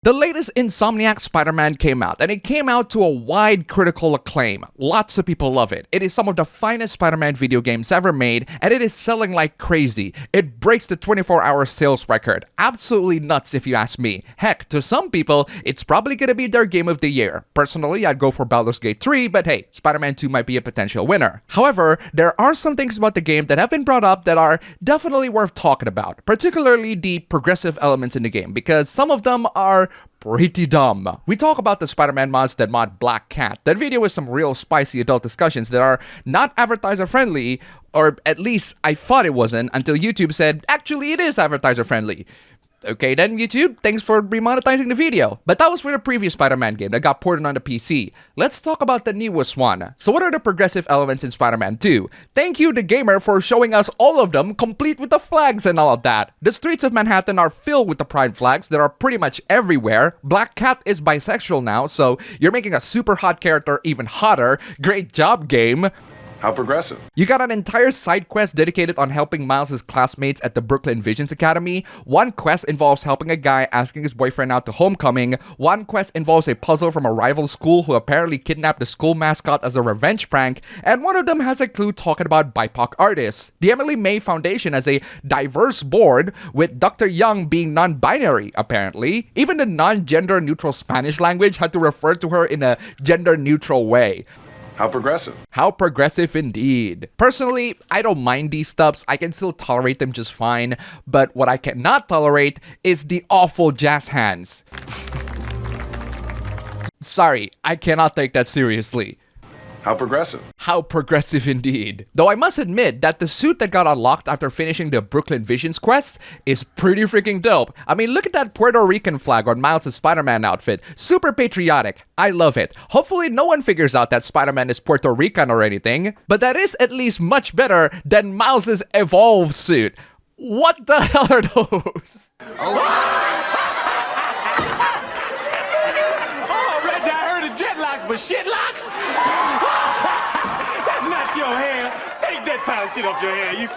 The latest Insomniac Spider-Man came out, and it came out to a wide critical acclaim. Lots of people love it. It is some of the finest Spider-Man video games ever made, and it is selling like crazy. It breaks the 24-hour sales record. Absolutely nuts if you ask me. Heck, to some people, it's probably gonna be their game of the year. Personally, I'd go for Baldur's Gate 3, but hey, Spider-Man 2 might be a potential winner. However, there are some things about the game that have been brought up that are definitely worth talking about, particularly the progressive elements in the game, because some of them are pretty dumb. We talk about the Spider-Man mods that mod Black Cat. That video with some real spicy adult discussions that are not advertiser friendly, or at least I thought it wasn't until YouTube said, actually it is advertiser friendly. Okay then, YouTube, thanks for remonetizing the video. But that was for the previous Spider-Man game that got ported on the PC. Let's talk about the newest one. So what are the progressive elements in Spider-Man 2? Thank you, the gamer, for showing us all of them, complete with the flags and all of that. The streets of Manhattan are filled with the pride flags that are pretty much everywhere. Black Cat is bisexual now, so you're making a super hot character even hotter. Great job, game. How progressive. You got an entire side quest dedicated on helping Miles' classmates at the Brooklyn Visions Academy. One quest involves helping a guy asking his boyfriend out to homecoming. One quest involves a puzzle from a rival school who apparently kidnapped the school mascot as a revenge prank. And one of them has a clue talking about BIPOC artists. The Emily May Foundation has a diverse board, with Dr. Young being non-binary, apparently. Even the non-gender neutral Spanish language had to refer to her in a gender-neutral way. How progressive. How progressive indeed. Personally, I don't mind these stubs. I can still tolerate them just fine. But what I cannot tolerate is the awful jazz hands. Sorry, I cannot take that seriously. How progressive. How progressive indeed. Though I must admit that the suit that got unlocked after finishing the Brooklyn Visions quest is pretty freaking dope. I mean, look at that Puerto Rican flag on Miles' Spider-Man outfit. Super patriotic. I love it. Hopefully no one figures out that Spider-Man is Puerto Rican or anything, but that is at least much better than Miles' Evolve suit. What the hell are those? Oh, Reggie, I heard of dreadlocks, but shitlocks? That's not your hair. Take that pile of shit off your hair. You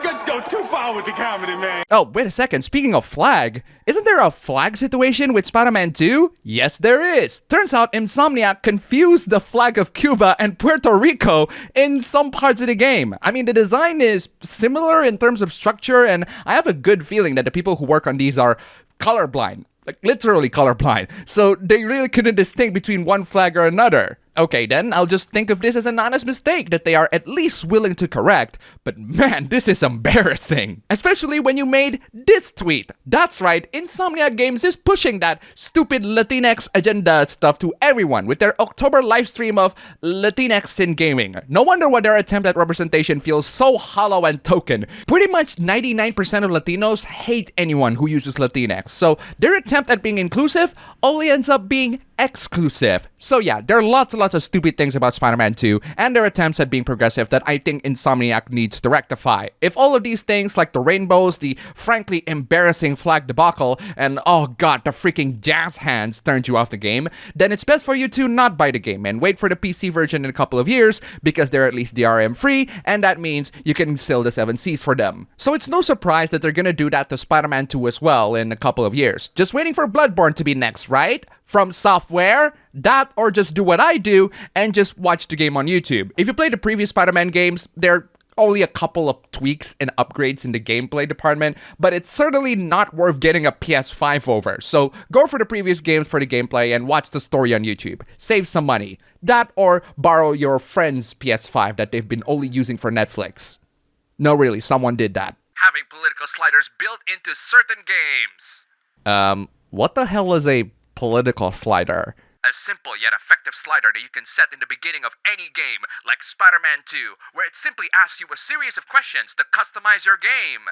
just go too far with the comedy, man. Oh, wait a second. Speaking of flag, isn't there a flag situation with Spider-Man 2? Yes, there is. Turns out Insomniac confused the flag of Cuba and Puerto Rico in some parts of the game. I mean, the design is similar in terms of structure, and I have a good feeling that the people who work on these are colorblind. Like, literally colorblind. So they really couldn't distinguish between one flag or another. Okay then, I'll just think of this as an honest mistake that they are at least willing to correct. But man, this is embarrassing. Especially when you made this tweet. That's right, Insomniac Games is pushing that stupid Latinx agenda stuff to everyone with their October livestream of Latinx in gaming. No wonder why their attempt at representation feels so hollow and token. Pretty much 99% of Latinos hate anyone who uses Latinx. So their attempt at being inclusive only ends up being exclusive. So yeah, there are lots and lots of stupid things about Spider-Man 2 and their attempts at being progressive that I think Insomniac needs to rectify. If all of these things like the rainbows, the frankly embarrassing flag debacle, and oh god, the freaking jazz hands turned you off the game, then it's best for you to not buy the game and wait for the PC version in a couple of years because they're at least DRM free, and that means you can install the 7Cs for them. So it's no surprise that they're gonna do that to Spider-Man 2 as well in a couple of years. Just waiting for Bloodborne to be next, right? From software? That, or just do what I do and just watch the game on YouTube. If you play the previous Spider-Man games, there are only a couple of tweaks and upgrades in the gameplay department, but it's certainly not worth getting a PS5 over. So go for the previous games for the gameplay and watch the story on YouTube. Save some money. That, or borrow your friend's PS5 that they've been only using for Netflix. No, really, someone did that. Having political sliders built into certain games. What the hell is a political slider? A simple yet effective slider that you can set in the beginning of any game, like Spider-Man 2, where it simply asks you a series of questions to customize your game.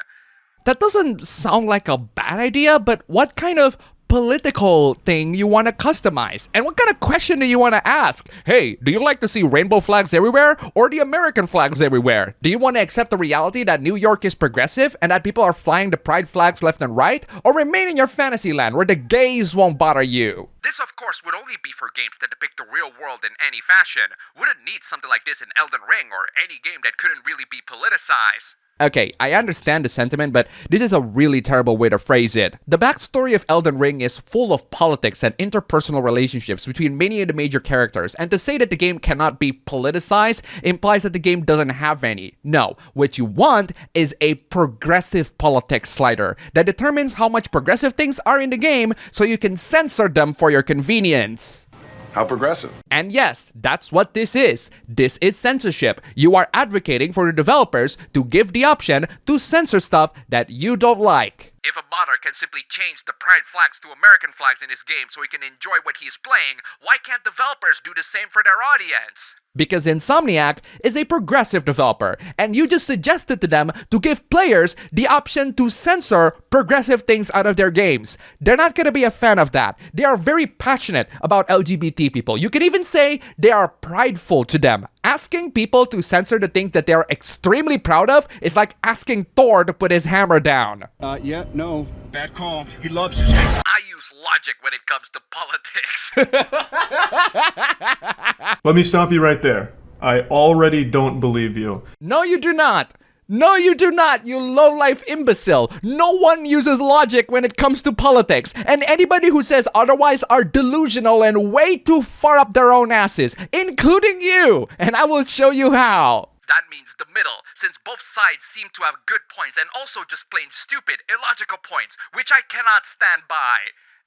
That doesn't sound like a bad idea, but what kind of political thing you want to customize? And what kind of question do you want to ask? Hey, do you like to see rainbow flags everywhere or the American flags everywhere? Do you want to accept the reality that New York is progressive and that people are flying the pride flags left and right? Or remain in your fantasy land where the gays won't bother you? This, of course, would only be for games that depict the real world in any fashion. Wouldn't need something like this in Elden Ring or any game that couldn't really be politicized. Okay, I understand the sentiment, but this is a really terrible way to phrase it. The backstory of Elden Ring is full of politics and interpersonal relationships between many of the major characters, and to say that the game cannot be politicized implies that the game doesn't have any. No, what you want is a progressive politics slider that determines how much progressive things are in the game so you can censor them for your convenience. How progressive? And yes, that's what this is. This is censorship. You are advocating for the developers to give the option to censor stuff that you don't like. If a modder can simply change the pride flags to American flags in his game so he can enjoy what he's playing, why can't developers do the same for their audience? Because Insomniac is a progressive developer, and you just suggested to them to give players the option to censor progressive things out of their games. They're not gonna be a fan of that. They are very passionate about LGBT people. You can even say they are prideful to them. Asking people to censor the things that they're extremely proud of is like asking Thor to put his hammer down. Yeah, no. Bad call. He loves his hammer. I use logic when it comes to politics. Let me stop you right there. I already don't believe you. No, you do not. No, you do not, you low-life imbecile. No one uses logic when it comes to politics, and anybody who says otherwise are delusional and way too far up their own asses, including you, and I will show you how. That means the middle, since both sides seem to have good points and also just plain stupid, illogical points, which I cannot stand by.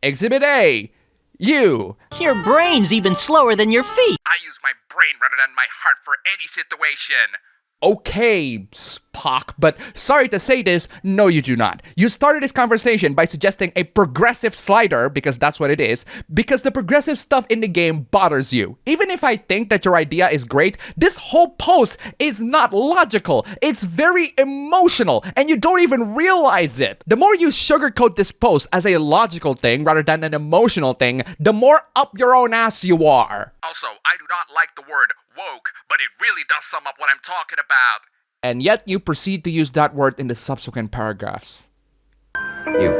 Exhibit A. You. Your brain's even slower than your feet. I use my brain rather than my heart for any situation. Okay, Spock, but sorry to say this, no you do not. You started this conversation by suggesting a progressive slider, because that's what it is, because the progressive stuff in the game bothers you. Even if I think that your idea is great, this whole post is not logical. It's very emotional, and you don't even realize it. The more you sugarcoat this post as a logical thing rather than an emotional thing, the more up your own ass you are. Also, I do not like the word woke, but it really does sum up what I'm talking about. And yet you proceed to use that word in the subsequent paragraphs. You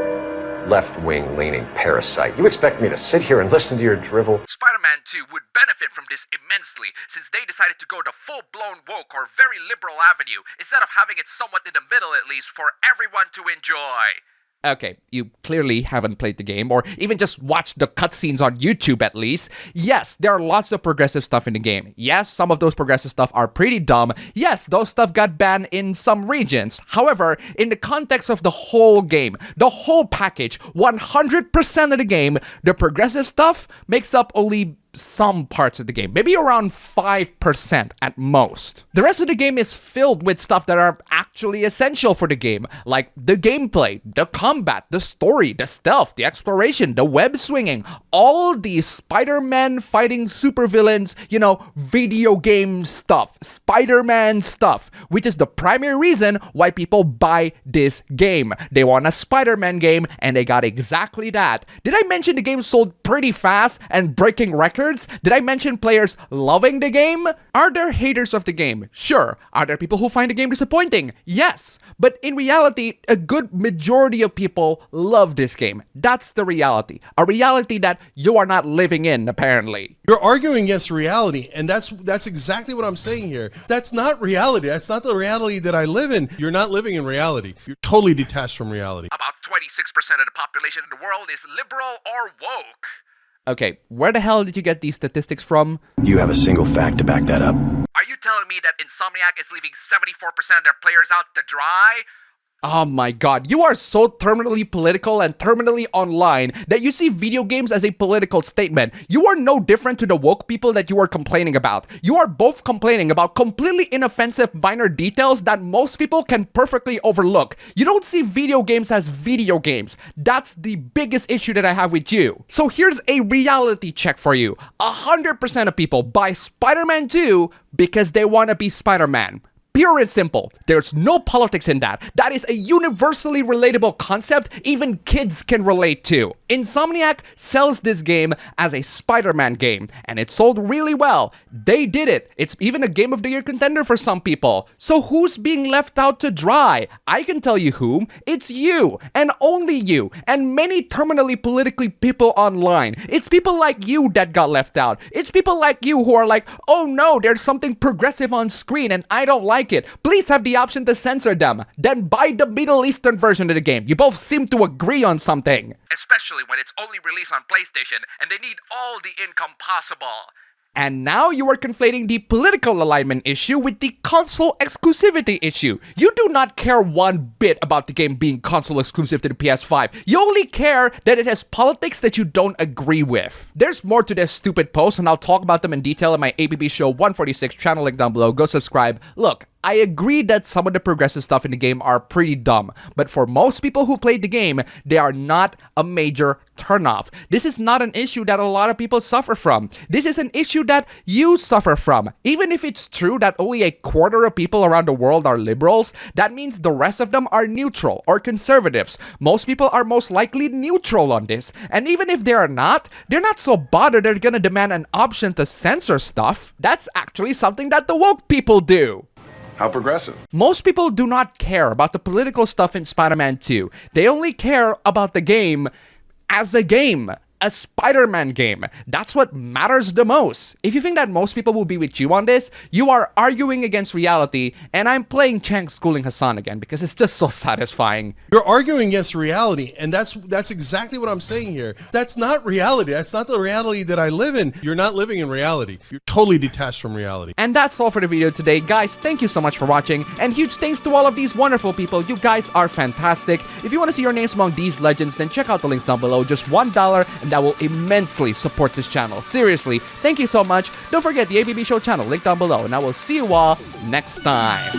left-wing leaning parasite. You expect me to sit here and listen to your drivel? Spider-Man 2 would benefit from this immensely, since they decided to go the full-blown woke or very liberal avenue, instead of having it somewhat in the middle at least for everyone to enjoy. Okay, you clearly haven't played the game, or even just watched the cutscenes on YouTube at least. Yes, there are lots of progressive stuff in the game. Yes, some of those progressive stuff are pretty dumb. Yes, those stuff got banned in some regions. However, in the context of the whole game, the whole package, 100% of the game, the progressive stuff makes up only some parts of the game, maybe around 5% at most. The rest of the game is filled with stuff that are actually essential for the game, like the gameplay, the combat, the story, the stealth, the exploration, the web swinging, all these Spider-Man fighting supervillains, you know, video game stuff, Spider-Man stuff, which is the primary reason why people buy this game. They want a Spider-Man game, and they got exactly that. Did I mention the game sold pretty fast and breaking records? Did I mention players loving the game? Are there haters of the game? Sure. Are there people who find the game disappointing? Yes. But in reality, a good majority of people love this game. That's the reality. A reality that you are not living in, apparently. You're arguing against reality, and that's exactly what I'm saying here. That's not reality. That's not the reality that I live in. You're not living in reality. You're totally detached from reality. About 26% of the population in the world is liberal or woke. Okay, where the hell did you get these statistics from? You have a single fact to back that up. Are you telling me that Insomniac is leaving 74% of their players out to dry? Oh my god, you are so terminally political and terminally online that you see video games as a political statement. You are no different to the woke people that you are complaining about. You are both complaining about completely inoffensive minor details that most people can perfectly overlook. You don't see video games as video games. That's the biggest issue that I have with you. So here's a reality check for you. 100% of people buy Spider-Man 2 because they want to be Spider-Man. Pure and simple. There's no politics in that. That is a universally relatable concept even kids can relate to. Insomniac sells this game as a Spider-Man game, and it sold really well. They did it. It's even a Game of the Year contender for some people. So who's being left out to dry? I can tell you whom. It's you, and only you, and many terminally politically people online. It's people like you that got left out. It's people like you who are like, oh no, there's something progressive on screen and I don't like like it, please have the option to censor them. Then buy the Middle Eastern version of the game. You both seem to agree on something. Especially when it's only released on PlayStation and they need all the income possible. And now you are conflating the political alignment issue with the console exclusivity issue. You do not care one bit about the game being console exclusive to the PS5. You only care that it has politics that you don't agree with. There's more to this stupid post, and I'll talk about them in detail in my APB Show 146 channel, link down below. Go subscribe. Look, I agree that some of the progressive stuff in the game are pretty dumb, but for most people who played the game, they are not a major turnoff. This is not an issue that a lot of people suffer from. This is an issue that you suffer from. Even if it's true that only a quarter of people around the world are liberals, that means the rest of them are neutral or conservatives. Most people are most likely neutral on this, and even if they are not, they're not so bothered they're gonna demand an option to censor stuff. That's actually something that the woke people do. How progressive. Most people do not care about the political stuff in Spider-Man 2. They only care about the game as a game. A Spider-Man game. That's what matters the most. If you think that most people will be with you on this, you are arguing against reality, and I'm playing Chang schooling Hassan again because it's just so satisfying. You're arguing against reality, and that's exactly what I'm saying here. That's not reality. That's not the reality that I live in. You're not living in reality. You're totally detached from reality. And that's all for the video today, guys. Thank you so much for watching, and huge thanks to all of these wonderful people. You guys are fantastic. If you want to see your names among these legends, then check out the links down below. Just $1, and that will immensely support this channel. Seriously, thank you so much. Don't forget the APB Show channel, link down below, and I will see you all next time.